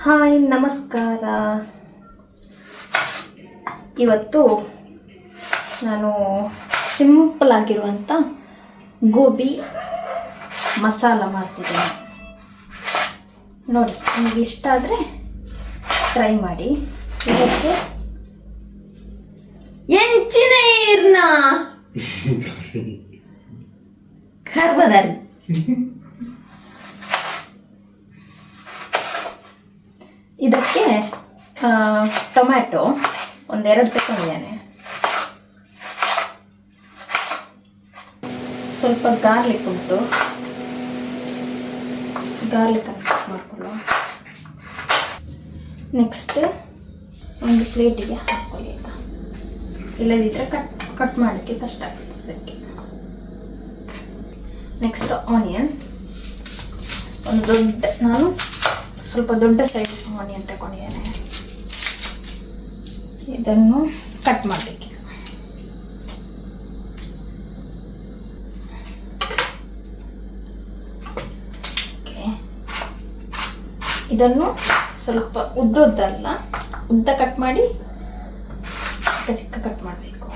Hi ನಮಸ್ಕಾರ. ಇವತ್ತು ನಾನು ಸಿಂಪಲ್ ಆಗಿರುವಂಥ ಗೋಬಿ ಮಸಾಲ ಮಾಡ್ತಿದ್ದೀನಿ. ನೋಡಿ, ನಿಮಗೆ ಇಷ್ಟ ಆದರೆ ಟ್ರೈ ಮಾಡಿ. ಇದಕ್ಕೆ ಎಂಚಿನ ಇರ್ನ ಕರ್ಬದಾರಿ ಇದಕ್ಕೆ ಟೊಮ್ಯಾಟೊ ಒಂದೆರಡು ತಗೊಂಡಿದ್ದೇನೆ. ಸ್ವಲ್ಪ ಗಾರ್ಲಿಕ್ ಉಂಟು, ಗಾರ್ಲಿಕ್ ಮಾಡ್ಕೊಳ್ಳೋ. ನೆಕ್ಸ್ಟ್ ಒಂದು ಪ್ಲೇಟಿಗೆ ಹಾಕ್ಕೊಳ್ಳಿ ಆಯಿತಾ, ಇಲ್ಲದಿದ್ದರೆ ಕಟ್ ಮಾಡೋಕ್ಕೆ ಕಷ್ಟ ಆಗ್ತದೆ ಅದಕ್ಕೆ. ನೆಕ್ಸ್ಟ್ ಆನಿಯನ್, ಒಂದು ನಾನು ಸ್ವಲ್ಪ ದೊಡ್ಡ ಸೈಜ್ ಆನಿಯನ್ ತಗೊಂಡಿದ್ದೇನೆ. ಇದನ್ನು ಕಟ್ ಮಾಡಬೇಕು. ಇದನ್ನು ಸ್ವಲ್ಪ ಉದ್ದಲ್ಲ, ಉದ್ದ ಕಟ್ ಮಾಡಿ ಚಿಕ್ಕ ಚಿಕ್ಕ ಕಟ್ ಮಾಡಬೇಕು.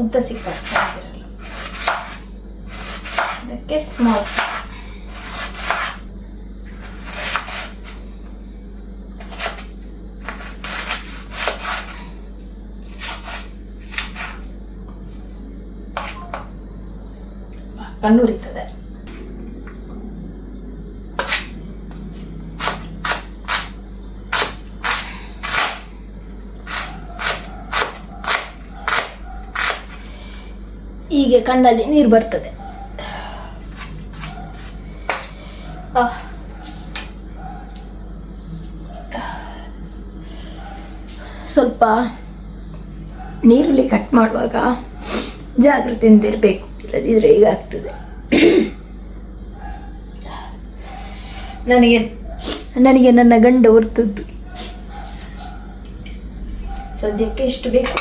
ಉದ್ದ ಸಿಕ್ಕ ಚೆನ್ನಾಗಿರಲ್ಲ. ಇದಕ್ಕೆ ಸ್ಮಾಲ್ ಕಣ್ಣುರಿತದೆ. ಹೀಗೆ ಕಣ್ಣಲ್ಲಿ ನೀರು ಬರ್ತದೆ. ಸ್ವಲ್ಪ ನೀರುಳ್ಳಿ ಕಟ್ ಮಾಡುವಾಗ ಜಾಗ್ರತೆಯಿಂದ ಇರಬೇಕು, ಇಲ್ಲದಿದ್ರೆ ಈಗ ಆಗ್ತದೆ. ನನಗೆ ನನ್ನ ಗಂಡ ಹೊರ್ತದ್ದು. ಸದ್ಯಕ್ಕೆ ಇಷ್ಟು ಬೇಕು.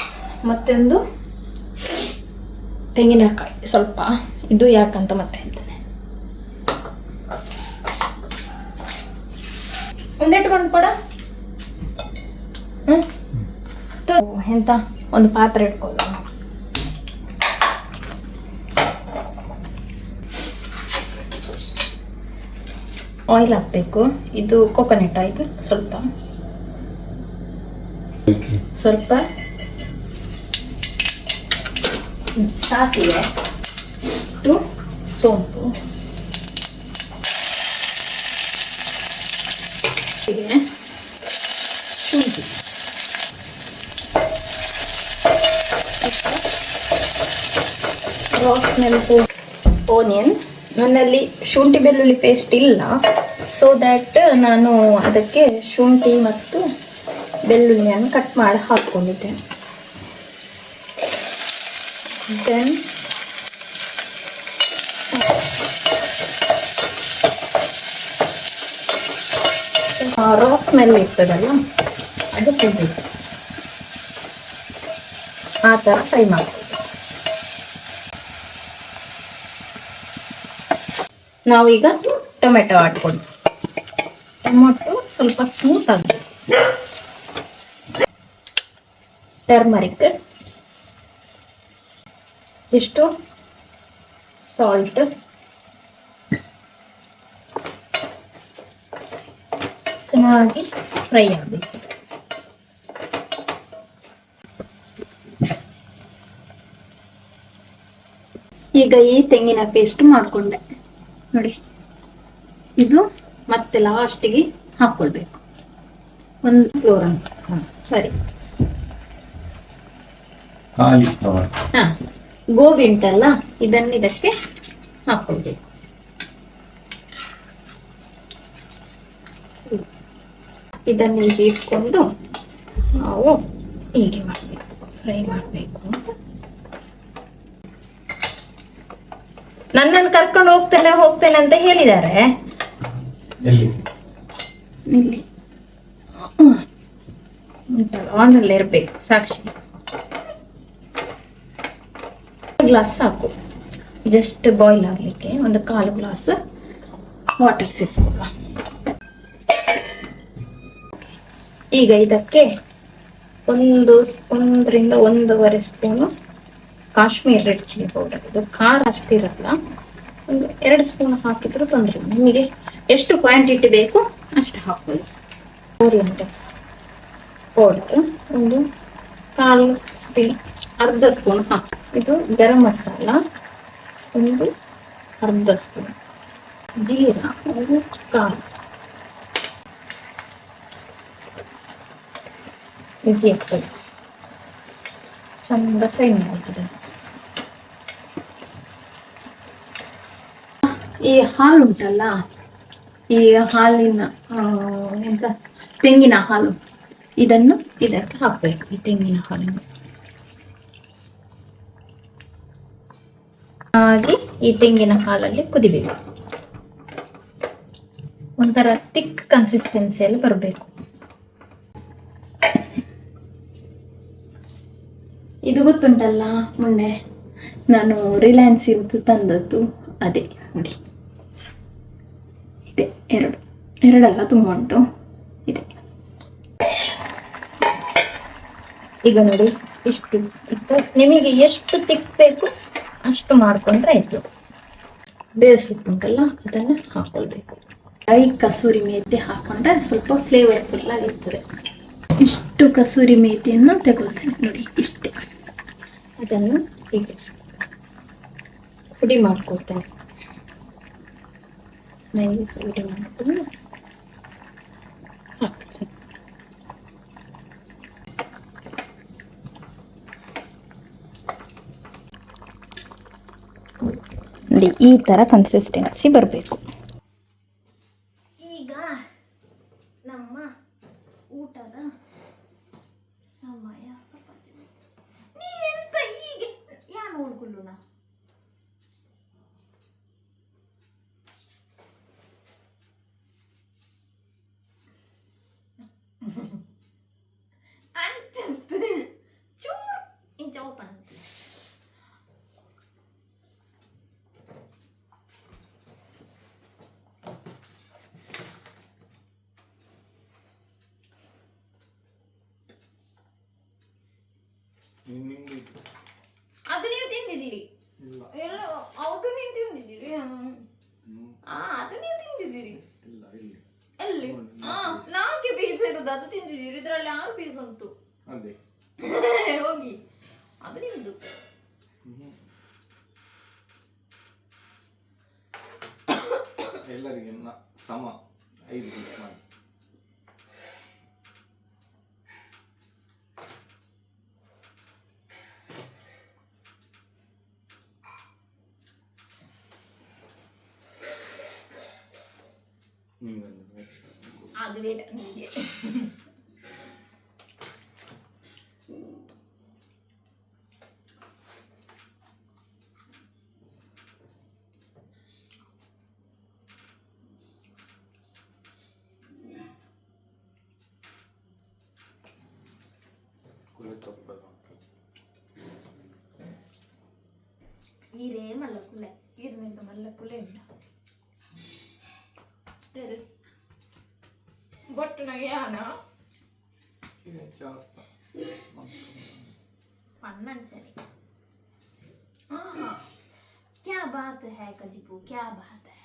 ಮತ್ತೊಂದು ತೆಂಗಿನಕಾಯಿ ಸ್ವಲ್ಪ, ಇದು ಯಾಕಂತ ಮತ್ತೆ ಹೇಳ್ತೇನೆ. ಒಂದೆಟ್ಟು ಬಂದು ಕೊಡ. ಎಂತ ಒಂದು ಪಾತ್ರೆ ಇಟ್ಕೊಳ್ಳೋಣ. ಆಯಿಲ್ ಹಾಕಬೇಕು. ಇದು ಕೊಕೊನಟ್ ಆಯಿಲ್, ಸ್ವಲ್ಪ ಸಾಸಿವೆ, ಇಟ್ಟು ಸೋಂಪು, ಹೀಗೆ ಶುಂಠಿ, ಆನಿಯನ್. ನನ್ನಲ್ಲಿ ಶುಂಠಿ ಬೆಳ್ಳುಳ್ಳಿ ಪೇಸ್ಟ್ ಇಲ್ಲ, ಸೊ ದ್ಯಾಟ್ ನಾನು ಅದಕ್ಕೆ ಶುಂಠಿ ಮತ್ತು ಬೆಳ್ಳುಳ್ಳಿಯನ್ನು ಕಟ್ ಮಾಡಿ ಹಾಕ್ಕೊಂಡಿದ್ದೇನೆ. ದೆನ್ ರಾ ಸ್ಮೆಲ್ ಇರ್ತದಲ್ಲ, ಅದು ಹೋಗ್ಬೇಕು. ಆ ಥರ ಫ್ರೈ ಮಾಡ್ತೀವಿ. ನಾವೀಗ ಟೊಮೆಟೊ ಹಾಕ್ಕೊಂಡು, ಟೊಮೆಟೊ ಸ್ವಲ್ಪ ಸ್ಮೂತ್ ಆಗಿದೆ. ಟರ್ಮರಿಕ್, ಇಷ್ಟು ಸಾಲ್ಟ್, ಚೆನ್ನಾಗಿ ಫ್ರೈ ಆಗಬೇಕು. ಈಗ ಈ ತೆಂಗಿನ ಪೇಸ್ಟ್ ಮಾಡಿಕೊಂಡೆ ನೋಡಿ, ಇದು ಮತ್ತೆ ಲಾಸ್ಟಿಗೆ ಹಾಕ್ಕೊಳ್ಬೇಕು. ಒಂದು ಫ್ಲೋರ್ ಅಂತ ಸರಿ. ಗೋಬಿ ಉಂಟಲ್ಲ, ಇದನ್ನು ಇದಕ್ಕೆ ಹಾಕ್ಕೊಳ್ಬೇಕು. ಇದನ್ನು ಹೀಗೆ ಇಟ್ಕೊಂಡು ನಾವು ಹೀಗೆ ಮಾಡಬೇಕು, ಫ್ರೈ ಮಾಡಬೇಕು. ನನ್ನನ್ನು ಕರ್ಕೊಂಡು ಹೋಗ್ತೇನೆ ಅಂತ ಹೇಳಿದ್ದಾರೆ. ಇಲ್ಲಿ ಉಂಟಲ್ಲ, ಆನಲ್ಲೇ ಇರಬೇಕು ಸಾಕ್ಷಿ. ಗ್ಲಾಸ್ ಸಾಕು, ಜಸ್ಟ್ ಬಾಯ್ಲ್ ಆಗಲಿಕ್ಕೆ ಒಂದು 1/4 ಗ್ಲಾಸ್ ವಾಟರ್ ಸೇರಿಸ್ಕೊಳ್ಳ. ಈಗ ಇದಕ್ಕೆ ಒಂದರಿಂದ 1.5 spoon Kashmir red chilli powder. ಇದು ಖಾರ ಅಷ್ಟಿರಲ್ಲ, ಒಂದು 2 ಸ್ಪೂನ್ ಹಾಕಿದ್ರು ತೊಂದರೆ. ನಿಮಗೆ ಎಷ್ಟು ಕ್ವಾಂಟಿಟಿ ಬೇಕು ಅಷ್ಟು ಹಾಕೊಳ್ಳಿ. ಓರಿಯಂಟಸ್ ಪೌಡರ್ ಒಂದು 1/4 ಸ್ಪೂನ್, ಅರ್ಧ ಸ್ಪೂನ್ ಹಾಕಿ. ಇದು ಗರಂ ಮಸಾಲ ಒಂದು ಅರ್ಧ ಸ್ಪೂನ್, ಜೀರಾ ಒಂದು 1/4. ಈಸಿ ಆಗ್ತದೆ, ಚಂದ ಫ್ರೈ ಮಾಡ್ತದೆ. ಈ ಹಾಲು ಉಂಟಲ್ಲ, ಈ ಹಾಲಿನ ಎಂತ ತೆಂಗಿನ ಹಾಲು, ಇದನ್ನು ಇದಕ್ಕೆ ಹಾಕಬೇಕು. ಈ ತೆಂಗಿನ ಹಾಲನ್ನು ಹಾಗೆ ಈ ತೆಂಗಿನ ಹಾಲಲ್ಲಿ ಕುದಿಬೇಕು. ಒಂಥರ ತಿಕ್ ಕನ್ಸಿಸ್ಟೆನ್ಸಿಯಲ್ಲಿ ಬರಬೇಕು. ಇದು ಗೊತ್ತುಂಟಲ್ಲ, ಮೊನ್ನೆ ನಾನು ರಿಲಯನ್ಸ್ ಇದ್ದು ತಂದದ್ದು ಅದೇ ನೋಡಿ. ಇದೆ ಎರಡಲ್ಲ, ತುಂಬ ಉಂಟು. ಇದೆ ಈಗ ನೋಡಿ ಇಷ್ಟು ಇತ್ತು. ನಿಮಗೆ ಎಷ್ಟು ತಿಕ್ಕಬೇಕು ಅಷ್ಟು ಮಾಡ್ಕೊಂಡ್ರೆ ಆಯ್ತು. ಬೇಯಿಸುತ್ತುಂಟಲ್ಲ ಅದನ್ನು ಹಾಕೊಳ್ಬೇಕು. ಕಸೂರಿ ಮೇಥಿ ಹಾಕೊಂಡ್ರೆ ಸ್ವಲ್ಪ ಫ್ಲೇವರ್ಫುಲ್ ಆಗಿರ್ತದೆ. ಇಷ್ಟು ಕಸೂರಿ ಮೇಥಿಯನ್ನು ತಗೊಳ್ತೇನೆ ನೋಡಿ, ಇಷ್ಟೇ. ಅದನ್ನು ಹೀಗೆ ಪುಡಿ ಮಾಡ್ಕೊಳ್ತೇನೆ. ನೈಸ್ ಪುಡಿ ಮಾಡ್ಕೊಂಡು ಹಾಕ್ತೇನೆ. ನೋಡಿ ಈ ಥರ ಕನ್ಸಿಸ್ಟೆನ್ಸಿ ಬರಬೇಕು. ಈಗ ನಮ್ಮ ಊಟದ ಸಮಯ. ನೀವೆಂತ ಹೀಗೆ ಯಾ ನೋಡ್ಕೊಳ್ಳೋಣ. ಚೂರು ಇಂಚ ಓಪನ್ ಅಂತ. ಅದು ನೀವು ತಿಂದಿದ್ದೀರಿ? ಅದು ನೀವು ತಿಂದಿದ್ದೀರಿ? ಅದು ನೀವು ತಿಂದಿದ್ದೀರಿ? ಎಲ್ಲಿ? 4 ಪೀಸ್ ಇರುದು, ಅದು ತಿಂದಿದ್ದೀರಿ. ಇದರಲ್ಲಿ 6 ಪೀಸ್ ಉಂಟು. ಹೋಗಿ, ಅದು ನಿಮ್ದು. ಎಲ್ಲರಿಗೆ ಸಮ 5 ಪೀಸ್ ಮಾಡಿ. ಅದು ಬೇಡ ನಿಮಗೆ. ಈರೇ ಮಲ್ಲಕುಲೆ, ಈರಿನಿಂದ ಮಲ್ಲಕುಲೆ ಇಲ್ಲ. ಬಟ್ ಯಾನ पन्नंचरी। हाँ, क्या बात है कजिबू, क्या बात है।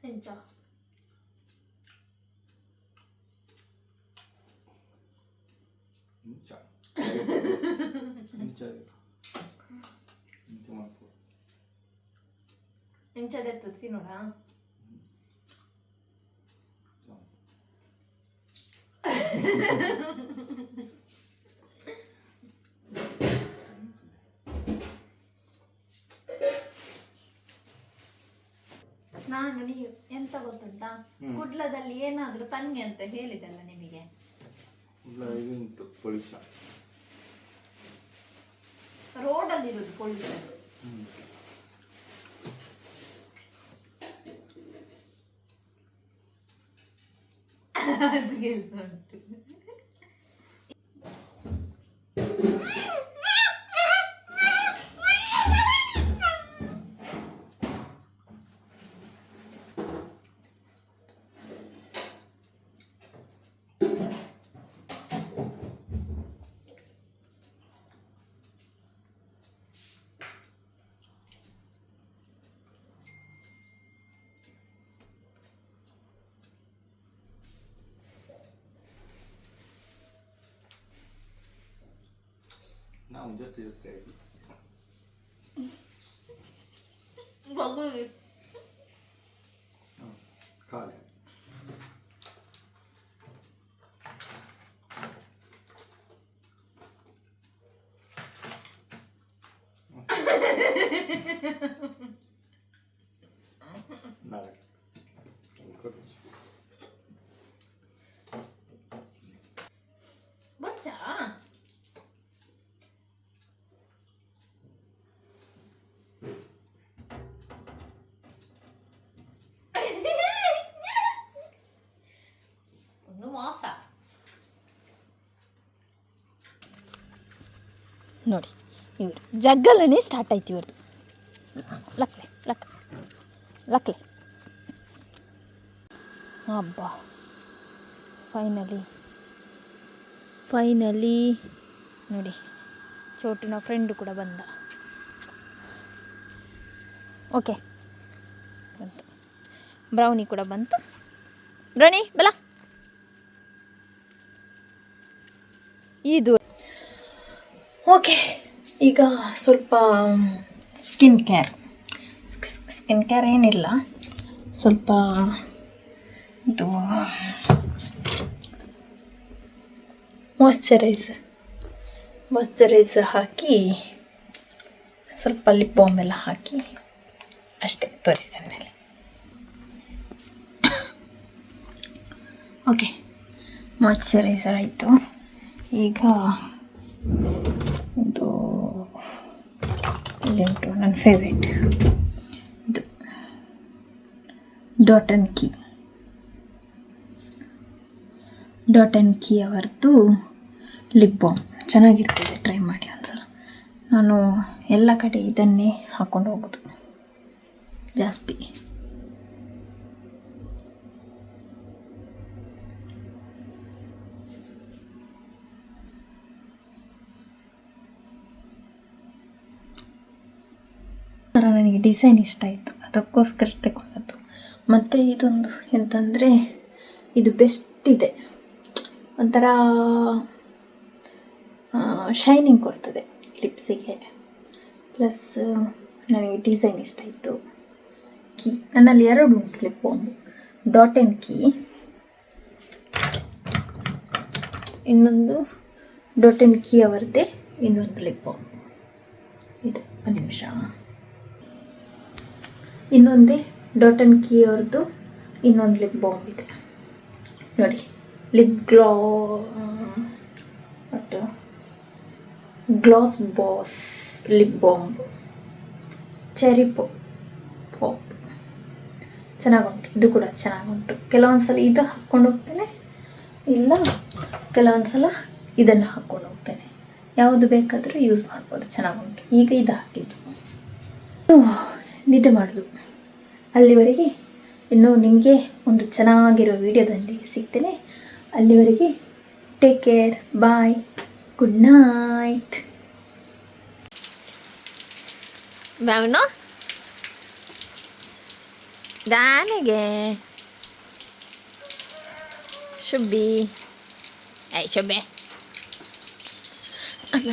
진짜. 진짜. 진짜. 진짜 많고. 진짜 됐다 티노랑. ನಾನು ನೀವು ಎಂತ ಗೊತ್ತುಂಟಾ, ಕುಡ್ಲದಲ್ಲಿ ಏನಾದ್ರೂ ತನ್ನಿ ಅಂತ ಹೇಳಿದಲ್ಲ ನಿಮಗೆ. ರೋಡಲ್ಲಿ ಇರುದು ಪೊಲೀಸರು. ನಾವು ಜೊತೆ ಜೊತೆ ಖಾಲಿ ನೋಡಿ ಇವ್ರು ಜಗ್ಗಲ್ಲೇ ಸ್ಟಾರ್ಟ್ ಆಯ್ತು ಇವ್ರದ್ದು. ಲಕ್ಲೆ ಲಕ್ಲೆ ಲಕ್ಲೆ ಹಬ್ಬ ಫೈನಲಿ ನೋಡಿ ಚೋಟಿನ ಫ್ರೆಂಡು ಕೂಡ ಬಂದ. ಓಕೆ ಬಂತು, ಬ್ರೌನಿ ಕೂಡ ಬಂತು. ಬ್ರೌನಿ ಬಲ ಇದು ಓಕೆ. ಈಗ ಸ್ವಲ್ಪ ಸ್ಕಿನ್ ಕೇರ್ ಏನಿಲ್ಲ, ಸ್ವಲ್ಪ ಇದು ಮಾಯ್ಶ್ಚರೈಸರ್ ಹಾಕಿ ಸ್ವಲ್ಪ ಲಿಪ್ ಬಾಮ್ ಎಲ್ಲ ಹಾಕಿ ಅಷ್ಟೇ ತೋರಿಸ್ತೇನೆ. ಓಕೆ, ಮಾಯ್ಶ್ಚರೈಸರ್ ಆಯಿತು. ಈಗ ಇದು ಇಲ್ಲುಂಟು ನನ್ನ ಫೇವ್ರೇಟ್, ಇದು ಡಾಟ್ ಆ್ಯಂಡ್ ಕೀ ಅವರದ್ದು ಲಿಪ್ ಬಾಮ್ ಚೆನ್ನಾಗಿರ್ತದೆ, ಟ್ರೈ ಮಾಡಿ ಒಂದ್ಸಲ. ನಾನು ಎಲ್ಲ ಕಡೆ ಇದನ್ನೇ ಹಾಕ್ಕೊಂಡು ಹೋಗೋದು ಜಾಸ್ತಿ. ನನಗೆ ಡಿಸೈನ್ ಇಷ್ಟ ಆಯಿತು, ಅದಕ್ಕೋಸ್ಕರ ತಗೊಂಡದ್ದು. ಮತ್ತು ಇದೊಂದು ಎಂತಂದರೆ ಇದು ಬೆಸ್ಟ್ ಇದೆ, ಒಂಥರ ಶೈನಿಂಗ್ ಕೊಡ್ತದೆ ಲಿಪ್ಸಿಗೆ. ಪ್ಲಸ್ ನನಗೆ ಡಿಸೈನ್ ಇಷ್ಟ ಆಯಿತು. ಕೀ ನನ್ನಲ್ಲಿ 2 ಉಂಟು lip balm, dot and key, ಇನ್ನೊಂದು ಡಾಟ್ ಆ್ಯಂಡ್ ಕೀ ಅವರದ್ದೇ ಇನ್ನೊಂದು ಲಿಪ್ ಬಾಮ್ ಇದೆ. ಒಂದು ನಿಮಿಷ, ಇನ್ನೊಂದೇ ಡಾಟ್ ಆ್ಯಂಡ್ ಕೀ ಅವ್ರದ್ದು ಇನ್ನೊಂದು ಲಿಪ್ ಬಾಮ್ ಇದೆ ನೋಡಿ, gloss boss lip balm cherry pop ಚೆನ್ನಾಗುಂಟು. ಇದು ಕೂಡ ಚೆನ್ನಾಗುಂಟು. ಕೆಲವೊಂದು ಸಲ ಇದು ಹಾಕ್ಕೊಂಡು ಹೋಗ್ತೇನೆ, ಇಲ್ಲ ಕೆಲವೊಂದು ಸಲ ಇದನ್ನು ಹಾಕ್ಕೊಂಡು ಹೋಗ್ತೇನೆ. ಯಾವುದು ಬೇಕಾದರೂ ಯೂಸ್ ಮಾಡ್ಬೋದು, ಚೆನ್ನಾಗುಂಟು. ಈಗ ಇದು ಹಾಕಿದ್ದು ನಿದ್ದೆ ಮಾಡೋದು. ಅಲ್ಲಿವರೆಗೆ ಇನ್ನು ನಿಮಗೆ ಒಂದು ಚೆನ್ನಾಗಿರೋ ವಿಡಿಯೋದೊಂದಿಗೆ ಸಿಗ್ತೇನೆ. ಅಲ್ಲಿವರೆಗೆ ಟೇಕ್ ಕೇರ್, ಬಾಯ್, ಗುಡ್ ನೈಟ್. ಬ್ರೌನು ದಾನಿಗೆ ಶುಬ್ಬಿ ಶುಬ್ಬೆ ಅಂತ